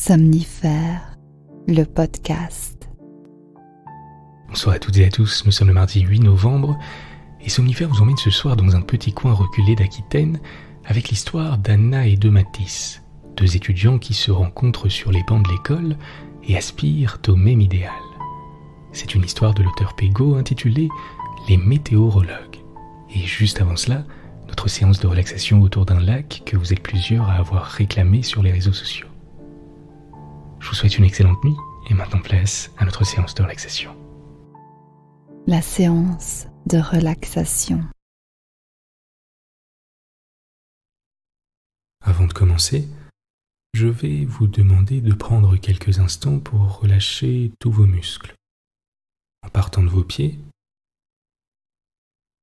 Somnifère, le podcast. Bonsoir à toutes et à tous, nous sommes le mardi 8 novembre et Somnifère vous emmène ce soir dans un petit coin reculé d'Aquitaine avec l'histoire d'Anna et de Mathis, deux étudiants qui se rencontrent sur les bancs de l'école et aspirent au même idéal. C'est une histoire de l'auteur Pégaud intitulée « Les météorologues ». Et juste avant cela, notre séance de relaxation autour d'un lac que vous êtes plusieurs à avoir réclamé sur les réseaux sociaux. Je vous souhaite une excellente nuit et maintenant place à notre séance de relaxation. La séance de relaxation. Avant de commencer, je vais vous demander de prendre quelques instants pour relâcher tous vos muscles, en partant de vos pieds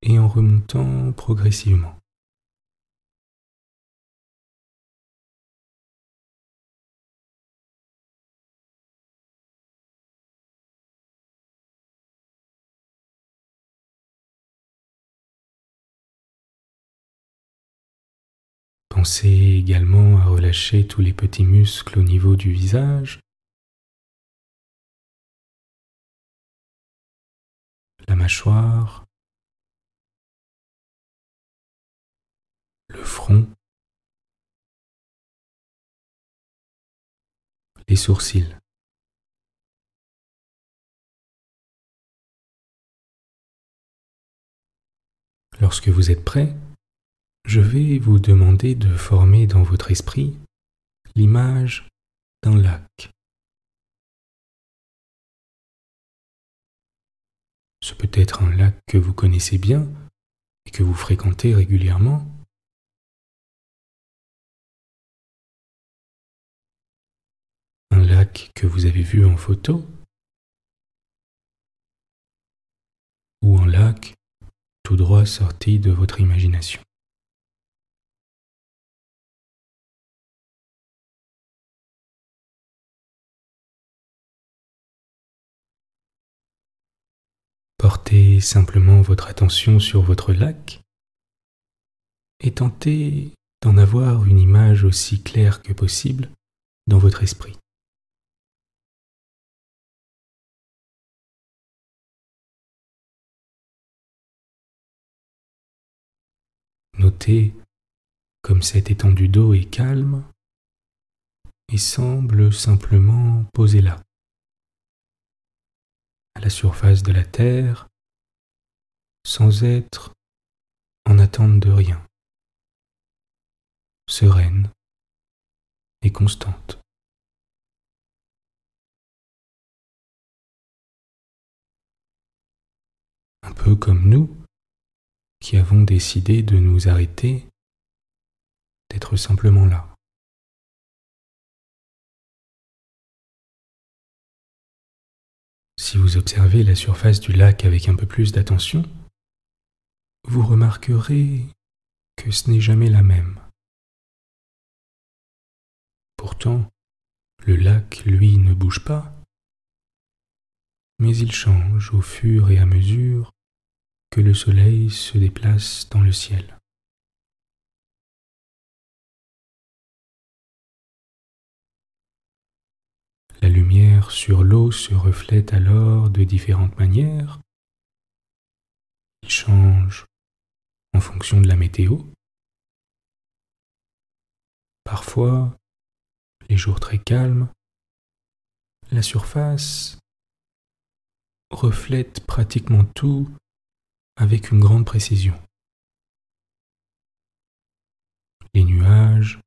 et en remontant progressivement. Pensez également à relâcher tous les petits muscles au niveau du visage, la mâchoire, le front, les sourcils. Lorsque vous êtes prêt, je vais vous demander de former dans votre esprit l'image d'un lac. Ce peut être un lac que vous connaissez bien et que vous fréquentez régulièrement. Un lac que vous avez vu en photo. Ou un lac tout droit sorti de votre imagination. Portez simplement votre attention sur votre lac et tentez d'en avoir une image aussi claire que possible dans votre esprit. Notez comme cette étendue d'eau est calme et semble simplement posée là, à la surface de la terre, sans être en attente de rien, sereine et constante. Un peu comme nous, qui avons décidé de nous arrêter, d'être simplement là. Si vous observez la surface du lac avec un peu plus d'attention, vous remarquerez que ce n'est jamais la même. Pourtant, le lac, lui, ne bouge pas, mais il change au fur et à mesure que le soleil se déplace dans le ciel. La lumière sur l'eau se reflète alors de différentes manières. Il change en fonction de la météo. Parfois, les jours très calmes, la surface reflète pratiquement tout avec une grande précision. Les nuages,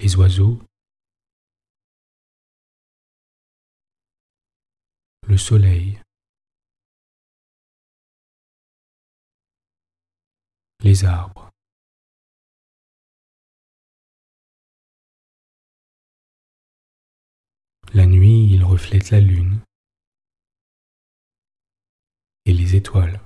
les oiseaux, le soleil, les arbres. La nuit, il reflète la lune et les étoiles.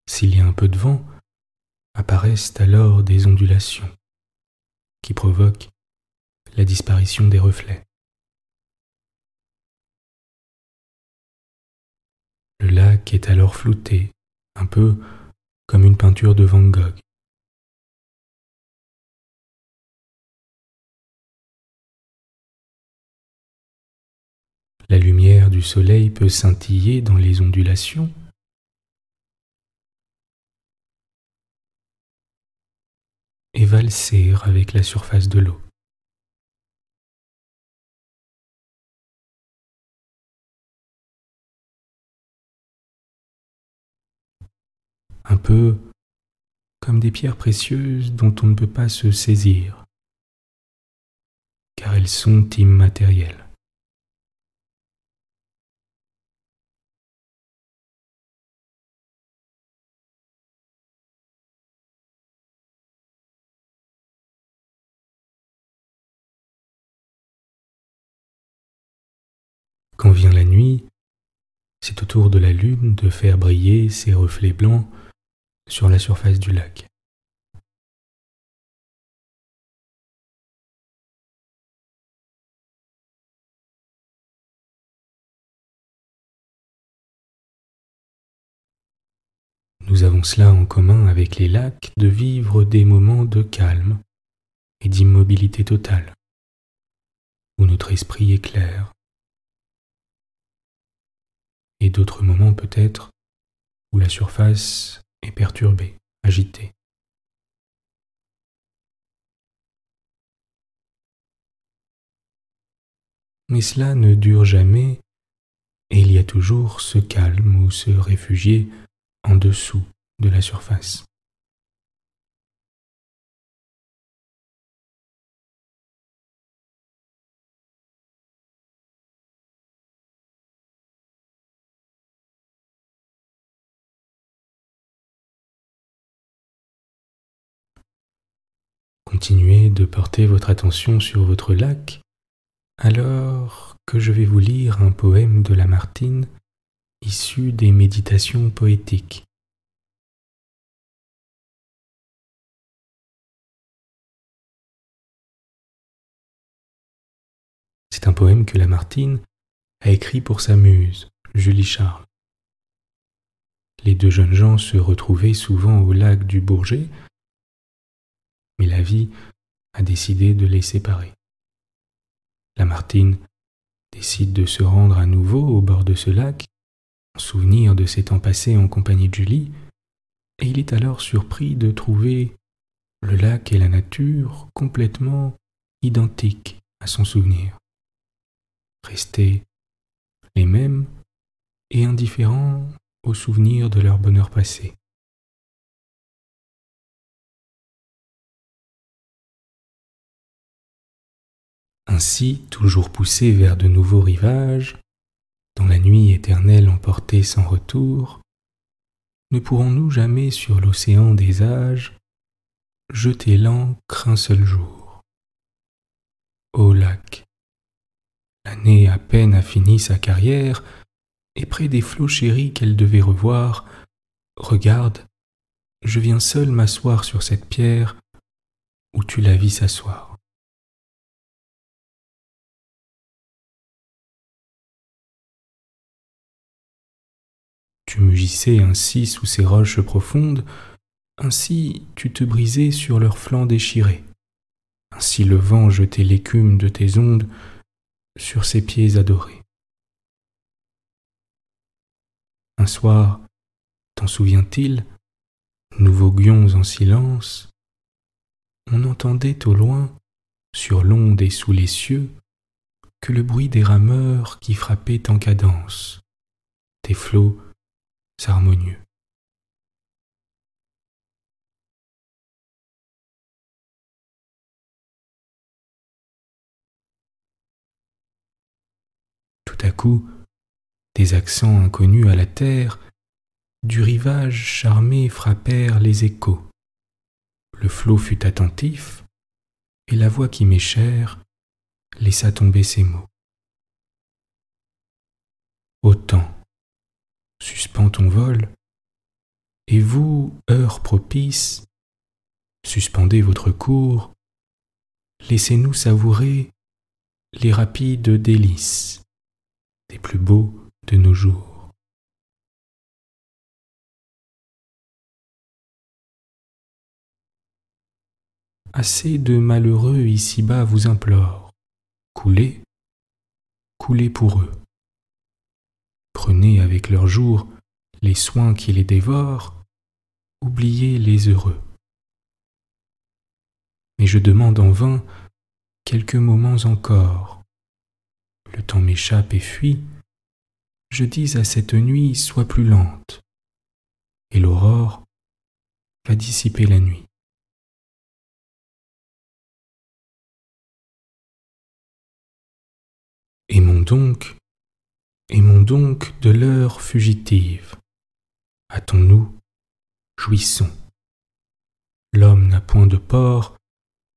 S'il y a un peu de vent, apparaissent alors des ondulations. qui provoque la disparition des reflets. Le lac est alors flouté, un peu comme une peinture de Van Gogh. La lumière du soleil peut scintiller dans les ondulations et valser avec la surface de l'eau. Un peu comme des pierres précieuses dont on ne peut pas se saisir, car elles sont immatérielles. Quand vient la nuit, c'est au tour de la lune de faire briller ses reflets blancs sur la surface du lac. Nous avons cela en commun avec les lacs de vivre des moments de calme et d'immobilité totale, où notre esprit est clair, et d'autres moments peut-être où la surface est perturbée, agitée. Mais cela ne dure jamais et il y a toujours ce calme où se réfugier en dessous de la surface. Continuez de porter votre attention sur votre lac alors que je vais vous lire un poème de Lamartine issu des méditations poétiques. C'est un poème que Lamartine a écrit pour sa muse, Julie Charles. Les deux jeunes gens se retrouvaient souvent au lac du Bourget, mais la vie a décidé de les séparer. Lamartine décide de se rendre à nouveau au bord de ce lac, en souvenir de ses temps passés en compagnie de Julie, et il est alors surpris de trouver le lac et la nature complètement identiques à son souvenir, restés les mêmes et indifférents au souvenir de leur bonheur passé. Ainsi, toujours poussés vers de nouveaux rivages, dans la nuit éternelle emportée sans retour, ne pourrons-nous jamais sur l'océan des âges jeter l'ancre un seul jour? Ô lac, l'année à peine a fini sa carrière, et près des flots chéris qu'elle devait revoir, regarde, je viens seul m'asseoir sur cette pierre où tu la vis s'asseoir. Tu mugissais ainsi sous ces roches profondes, ainsi tu te brisais sur leurs flancs déchirés, ainsi le vent jetait l'écume de tes ondes sur ces pieds adorés. Un soir, t'en souvient-il, nous voguions en silence, on entendait au loin, sur l'onde et sous les cieux, que le bruit des rameurs qui frappaient en cadence, tes flots harmonieux. Tout à coup, des accents inconnus à la terre, du rivage charmé frappèrent les échos. Le flot fut attentif, et la voix qui m'est chère laissa tomber ces mots. Ô temps, suspends ton vol, et vous, heure propice, suspendez votre cours laissez-nous savourer les rapides délices des plus beaux de nos jours. Assez de malheureux ici-bas vous implorent, coulez, coulez pour eux. Prenez avec leurs jours les soins qui les dévorent, oubliez les heureux. Mais je demande en vain quelques moments encore. Le temps m'échappe et fuit, je dis à cette nuit sois plus lente, et l'aurore va dissiper la nuit. Aimons donc de l'heure fugitive. Hâtons-nous, jouissons. L'homme n'a point de port,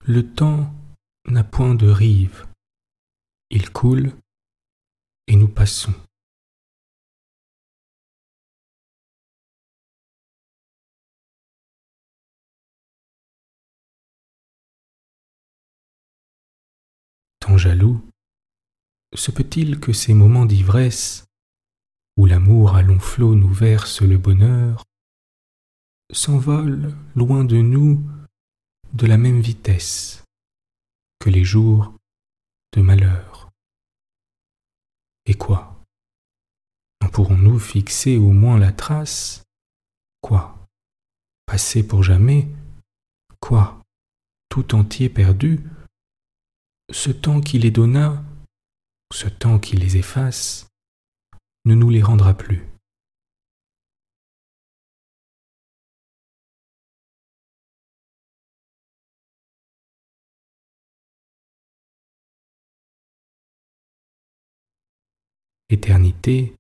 le temps n'a point de rive. Il coule et nous passons. Tant jaloux, se peut-il que ces moments d'ivresse, où l'amour à long flot nous verse le bonheur, s'envolent loin de nous de la même vitesse que les jours de malheur? Et quoi? En pourrons-nous fixer au moins la trace? Quoi? Passer pour jamais? Quoi? Tout entier perdu? Ce temps qui les donna, ce temps qui les efface, ne nous les rendra plus. Éternité,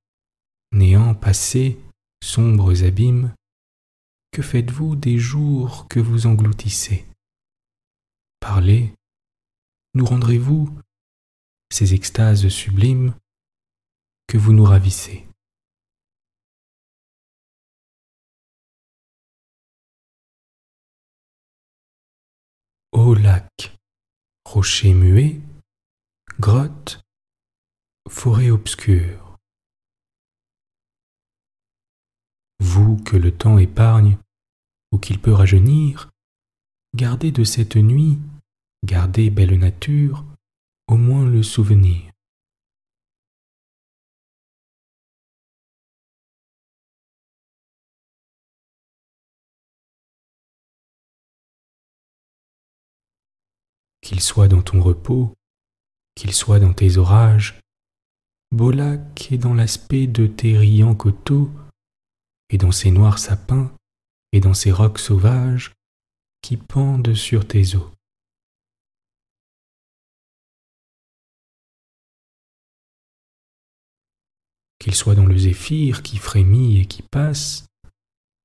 néant passé, sombres abîmes, que faites-vous des jours que vous engloutissez? Parlez, nous rendrez-vous ces extases sublimes que vous nous ravissez? Ô lac, rochers muets, grottes, forêts obscures, vous que le temps épargne ou qu'il peut rajeunir, gardez de cette nuit, gardez belle nature, au moins le souvenir. Qu'il soit dans ton repos, qu'il soit dans tes orages, beau lac est dans l'aspect de tes riants coteaux, et dans ces noirs sapins, et dans ces rocs sauvages qui pendent sur tes eaux. Qu'il soit dans le zéphyr qui frémit et qui passe,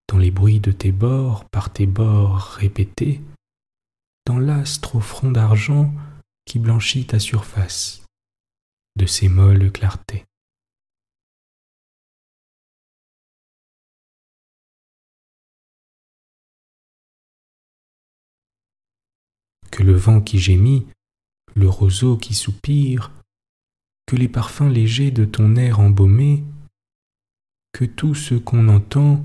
dans les bruits de tes bords, par tes bords répétés, dans l'astre au front d'argent qui blanchit ta surface de ses molles clartés. Que le vent qui gémit, le roseau qui soupire, que les parfums légers de ton air embaumé, que tout ce qu'on entend,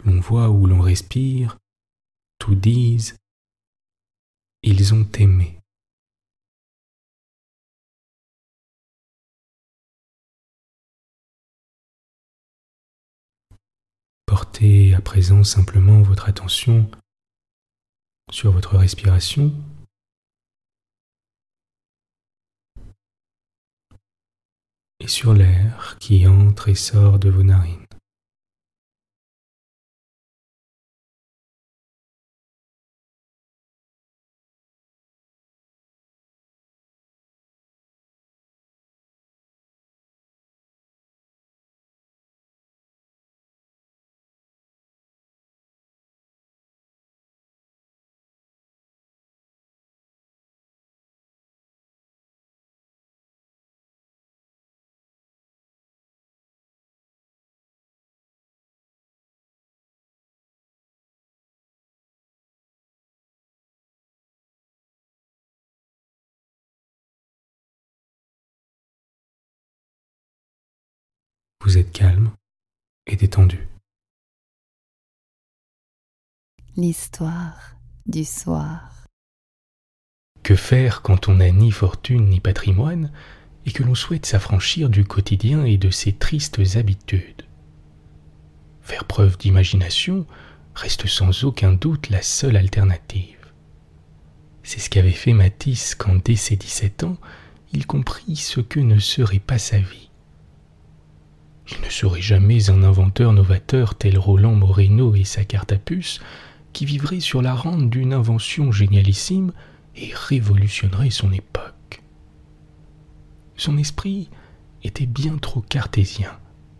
l'on voit ou l'on respire, tout disent, ils ont aimé. Portez à présent simplement votre attention sur votre respiration. Et sur l'air qui entre et sort de vos narines. Vous êtes calme et détendu. L'histoire du soir. Que faire quand on n'a ni fortune ni patrimoine et que l'on souhaite s'affranchir du quotidien et de ses tristes habitudes? Faire preuve d'imagination reste sans aucun doute la seule alternative. C'est ce qu'avait fait Matisse quand, dès ses 17 ans, il comprit ce que ne serait pas sa vie. Il ne serait jamais un inventeur novateur tel Roland Moreno et sa carte à puce, qui vivrait sur la rente d'une invention génialissime et révolutionnerait son époque. Son esprit était bien trop cartésien,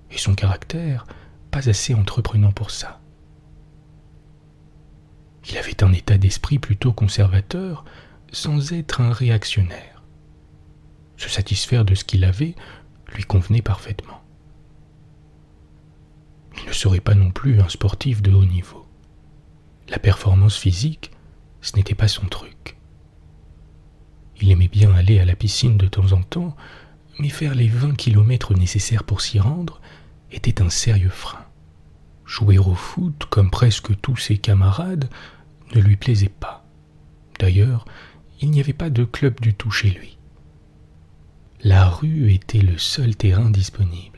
et son caractère pas assez entreprenant pour ça. Il avait un état d'esprit plutôt conservateur, sans être un réactionnaire. Se satisfaire de ce qu'il avait lui convenait parfaitement. Il ne serait pas non plus un sportif de haut niveau. La performance physique, ce n'était pas son truc. Il aimait bien aller à la piscine de temps en temps, mais faire les 20 kilomètres nécessaires pour s'y rendre était un sérieux frein. Jouer au foot, comme presque tous ses camarades, ne lui plaisait pas. D'ailleurs, il n'y avait pas de club du tout chez lui. La rue était le seul terrain disponible.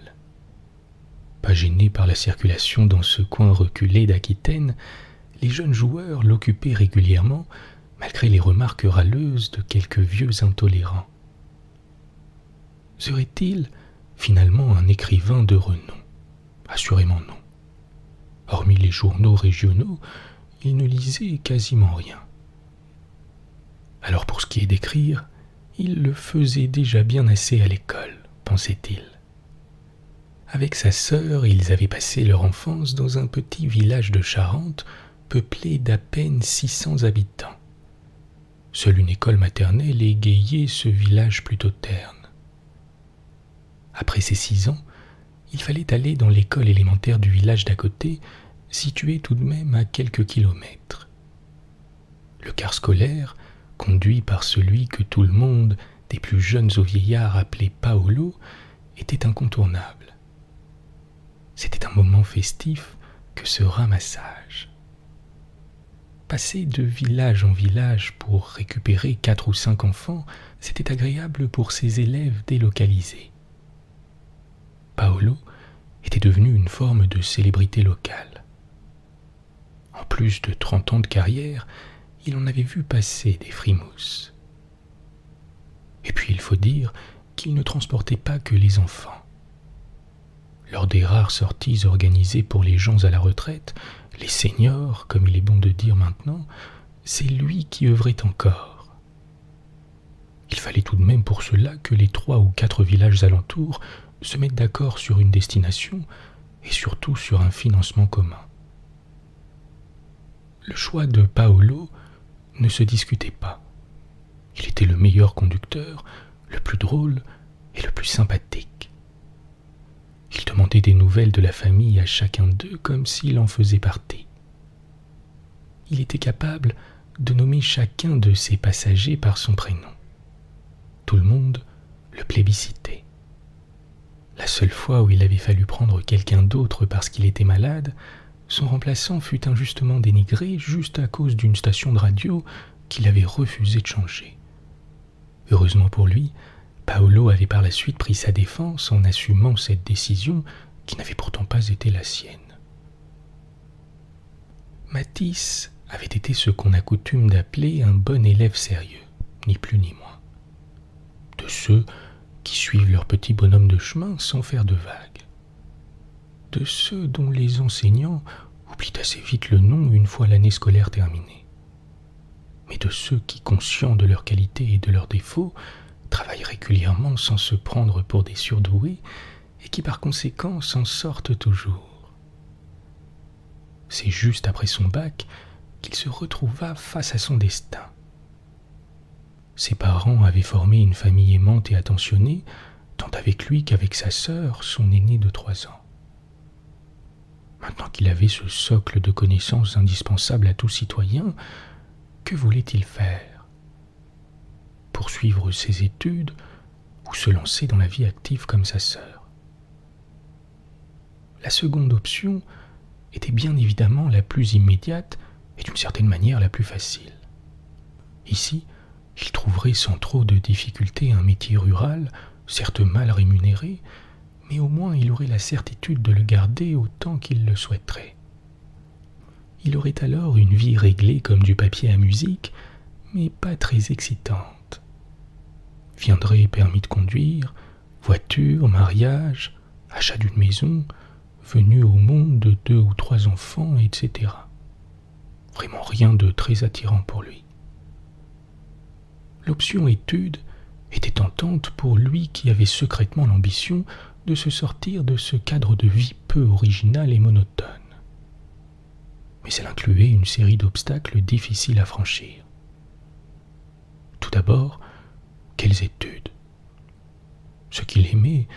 Pas gêné par la circulation dans ce coin reculé d'Aquitaine, les jeunes joueurs l'occupaient régulièrement, malgré les remarques râleuses de quelques vieux intolérants. Serait-il finalement un écrivain de renom? Assurément non. Hormis les journaux régionaux, il ne lisait quasiment rien. Alors pour ce qui est d'écrire, il le faisait déjà bien assez à l'école, pensait-il. Avec sa sœur, ils avaient passé leur enfance dans un petit village de Charente, peuplé d'à peine 600 habitants. Seule une école maternelle égayait ce village plutôt terne. Après ses 6 ans, il fallait aller dans l'école élémentaire du village d'à côté, situé tout de même à quelques kilomètres. Le car scolaire, conduit par celui que tout le monde, des plus jeunes aux vieillards, appelait Paolo, était incontournable. C'était un moment festif que ce ramassage. Passer de village en village pour récupérer 4 ou 5 enfants, c'était agréable pour ces élèves délocalisés. Paolo était devenu une forme de célébrité locale. En plus de 30 ans de carrière, il en avait vu passer des frimousses. Et puis il faut dire qu'il ne transportait pas que les enfants. Lors des rares sorties organisées pour les gens à la retraite, les seniors, comme il est bon de dire maintenant, c'est lui qui œuvrait encore. Il fallait tout de même pour cela que les 3 ou 4 villages alentours se mettent d'accord sur une destination et surtout sur un financement commun. Le choix de Paolo ne se discutait pas. Il était le meilleur conducteur, le plus drôle et le plus sympathique. Il demandait des nouvelles de la famille à chacun d'eux comme s'il en faisait partie. Il était capable de nommer chacun de ses passagers par son prénom. Tout le monde le plébiscitait. La seule fois où il avait fallu prendre quelqu'un d'autre parce qu'il était malade, son remplaçant fut injustement dénigré juste à cause d'une station de radio qu'il avait refusé de changer. Heureusement pour lui, Paolo avait par la suite pris sa défense en assumant cette décision qui n'avait pourtant pas été la sienne. Matisse avait été ce qu'on a coutume d'appeler un bon élève sérieux, ni plus ni moins. De ceux qui suivent leur petit bonhomme de chemin sans faire de vagues. De ceux dont les enseignants oublient assez vite le nom une fois l'année scolaire terminée. Mais de ceux qui, conscients de leurs qualités et de leurs défauts, travaillent régulièrement sans se prendre pour des surdoués et qui par conséquent s'en sortent toujours. C'est juste après son bac qu'il se retrouva face à son destin. Ses parents avaient formé une famille aimante et attentionnée, tant avec lui qu'avec sa sœur, son aînée de 3 ans. Maintenant qu'il avait ce socle de connaissances indispensable à tout citoyen, que voulait-il faire? Poursuivre ses études ou se lancer dans la vie active comme sa sœur? La seconde option était bien évidemment la plus immédiate et d'une certaine manière la plus facile. Ici, il trouverait sans trop de difficulté un métier rural, certes mal rémunéré, mais au moins il aurait la certitude de le garder autant qu'il le souhaiterait. Il aurait alors une vie réglée comme du papier à musique, mais pas très excitante. Viendrait permis de conduire, voiture, mariage, achat d'une maison, venue au monde de 2 ou 3 enfants, etc. Vraiment rien de très attirant pour lui. L'option études était tentante pour lui qui avait secrètement l'ambition de se sortir de ce cadre de vie peu original et monotone. Mais elle incluait une série d'obstacles difficiles à franchir. Tout d'abord, quelles études? Ce qu'il aimait,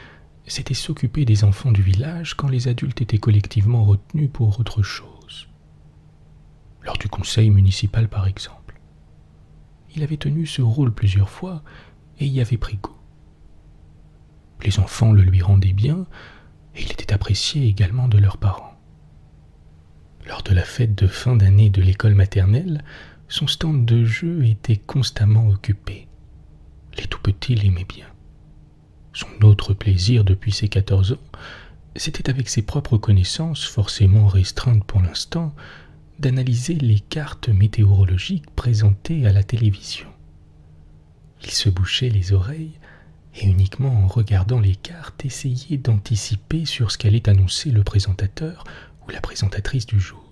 c'était s'occuper des enfants du village quand les adultes étaient collectivement retenus pour autre chose. Lors du conseil municipal, par exemple. Il avait tenu ce rôle plusieurs fois et y avait pris goût. Les enfants le lui rendaient bien et il était apprécié également de leurs parents. Lors de la fête de fin d'année de l'école maternelle, son stand de jeu était constamment occupé. Les tout-petits l'aimaient bien. Son autre plaisir depuis ses 14 ans, c'était avec ses propres connaissances, forcément restreintes pour l'instant, d'analyser les cartes météorologiques présentées à la télévision. Il se bouchait les oreilles et uniquement en regardant les cartes essayait d'anticiper sur ce qu'allait annoncer le présentateur ou la présentatrice du jour.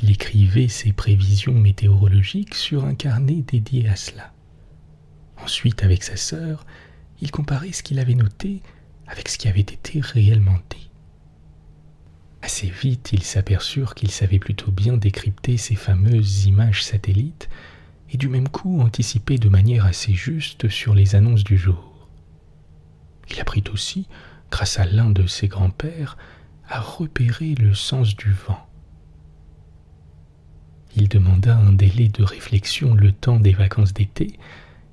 Il écrivait ses prévisions météorologiques sur un carnet dédié à cela. Ensuite, avec sa sœur, il comparait ce qu'il avait noté avec ce qui avait été réellement dit. Assez vite, ils s'aperçurent qu'il savait plutôt bien décrypter ces fameuses images satellites et du même coup anticiper de manière assez juste sur les annonces du jour. Il apprit aussi, grâce à l'un de ses grands-pères, à repérer le sens du vent. Il demanda un délai de réflexion le temps des vacances d'été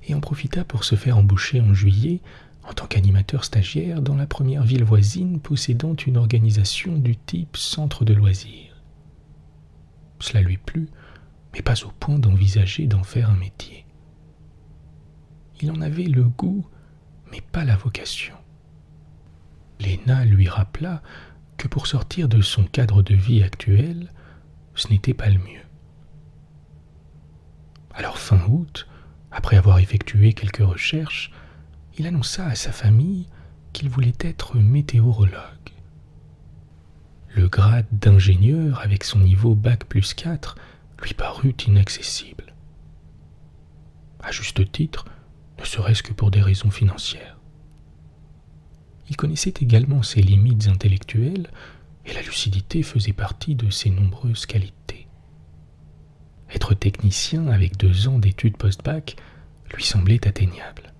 et en profita pour se faire embaucher en juillet en tant qu'animateur stagiaire dans la première ville voisine possédant une organisation du type centre de loisirs. Cela lui plut, mais pas au point d'envisager d'en faire un métier. Il en avait le goût, mais pas la vocation. Léna lui rappela que pour sortir de son cadre de vie actuel, ce n'était pas le mieux. Alors fin août, après avoir effectué quelques recherches, il annonça à sa famille qu'il voulait être météorologue. Le grade d'ingénieur avec son niveau Bac+4 lui parut inaccessible. À juste titre, ne serait-ce que pour des raisons financières. Il connaissait également ses limites intellectuelles et la lucidité faisait partie de ses nombreuses qualités. Être technicien avec 2 ans d'études post-bac lui semblait atteignable.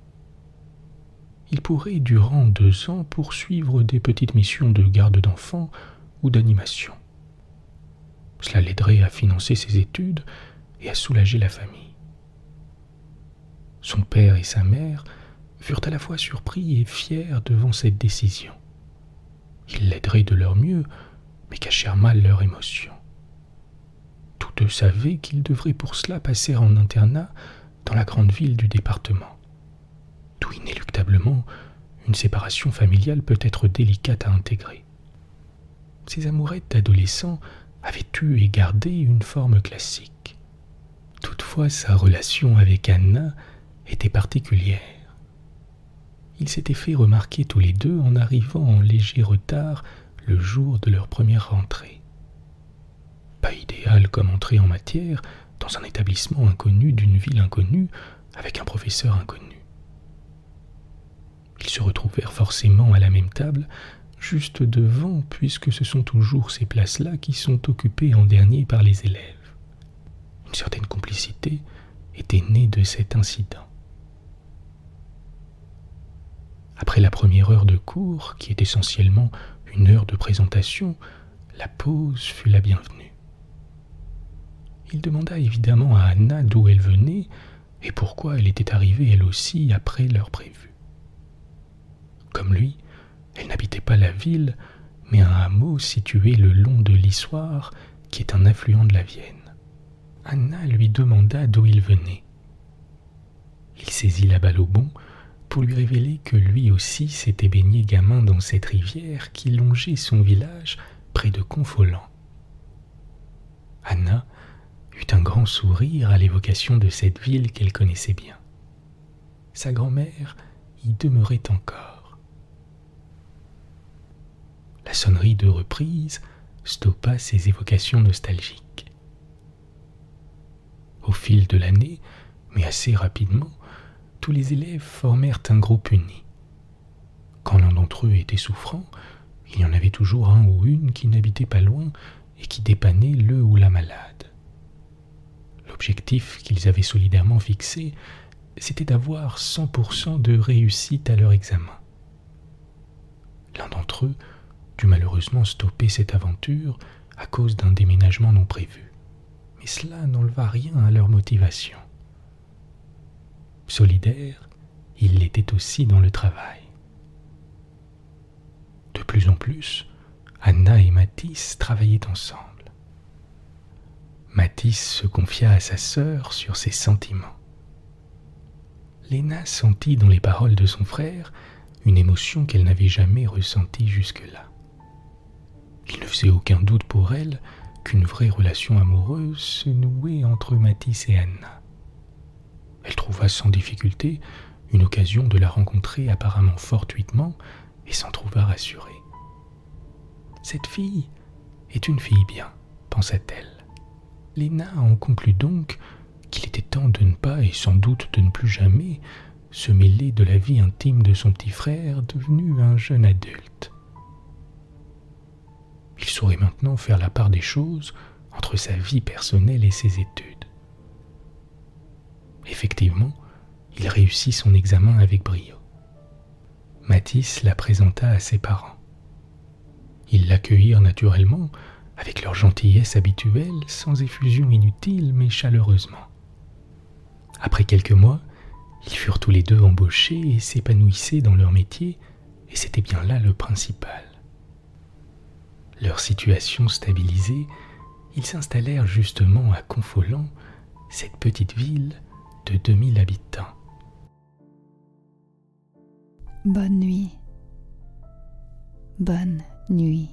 Il pourrait, durant 2 ans, poursuivre des petites missions de garde d'enfants ou d'animation. Cela l'aiderait à financer ses études et à soulager la famille. Son père et sa mère furent à la fois surpris et fiers devant cette décision. Ils l'aideraient de leur mieux, mais cachèrent mal leurs émotions. Tous deux savaient qu'ils devraient pour cela passer en internat dans la grande ville du département, d'où inéluctablement une séparation familiale peut être délicate à intégrer. Ces amourettes d'adolescents avaient eu et gardé une forme classique. Toutefois, sa relation avec Anna était particulière. Ils s'étaient fait remarquer tous les deux en arrivant en léger retard le jour de leur première rentrée. Pas idéal comme entrée en matière dans un établissement inconnu d'une ville inconnue avec un professeur inconnu. Ils se retrouvèrent forcément à la même table, juste devant, puisque ce sont toujours ces places-là qui sont occupées en dernier par les élèves. Une certaine complicité était née de cet incident. Après la première heure de cours, qui est essentiellement une heure de présentation, la pause fut la bienvenue. Il demanda évidemment à Anna d'où elle venait et pourquoi elle était arrivée elle aussi après l'heure prévue. Comme lui, elle n'habitait pas la ville, mais un hameau situé le long de l'Issoire, qui est un affluent de la Vienne. Anna lui demanda d'où il venait. Il saisit la balle au bond pour lui révéler que lui aussi s'était baigné gamin dans cette rivière qui longeait son village près de Confolens. Anna eut un grand sourire à l'évocation de cette ville qu'elle connaissait bien. Sa grand-mère y demeurait encore. La sonnerie de reprise stoppa ces évocations nostalgiques. Au fil de l'année, mais assez rapidement, tous les élèves formèrent un groupe uni. Quand l'un d'entre eux était souffrant, il y en avait toujours un ou une qui n'habitait pas loin et qui dépannait le ou la malade. L'objectif qu'ils avaient solidairement fixé, c'était d'avoir 100% de réussite à leur examen. L'un d'entre eux dut malheureusement stopper cette aventure à cause d'un déménagement non prévu. Mais cela n'enleva rien à leur motivation. Solidaires, ils l'étaient aussi dans le travail. De plus en plus, Anna et Mathis travaillaient ensemble. Mathis se confia à sa sœur sur ses sentiments. Léna sentit dans les paroles de son frère une émotion qu'elle n'avait jamais ressentie jusque-là. Il ne faisait aucun doute pour elle qu'une vraie relation amoureuse se nouait entre Mathis et Anna. Elle trouva sans difficulté une occasion de la rencontrer apparemment fortuitement et s'en trouva rassurée. Cette fille est une fille bien, pensa-t-elle. Léna en conclut donc qu'il était temps de ne pas, et sans doute de ne plus jamais, se mêler de la vie intime de son petit frère devenu un jeune adulte. Il saurait maintenant faire la part des choses entre sa vie personnelle et ses études. Effectivement, il réussit son examen avec brio. Mathis la présenta à ses parents. Ils l'accueillirent naturellement, avec leur gentillesse habituelle, sans effusion inutile, mais chaleureusement. Après quelques mois, ils furent tous les deux embauchés et s'épanouissaient dans leur métier, et c'était bien là le principal. Leur situation stabilisée, ils s'installèrent justement à Confolens, cette petite ville de 2000 habitants. Bonne nuit. Bonne nuit.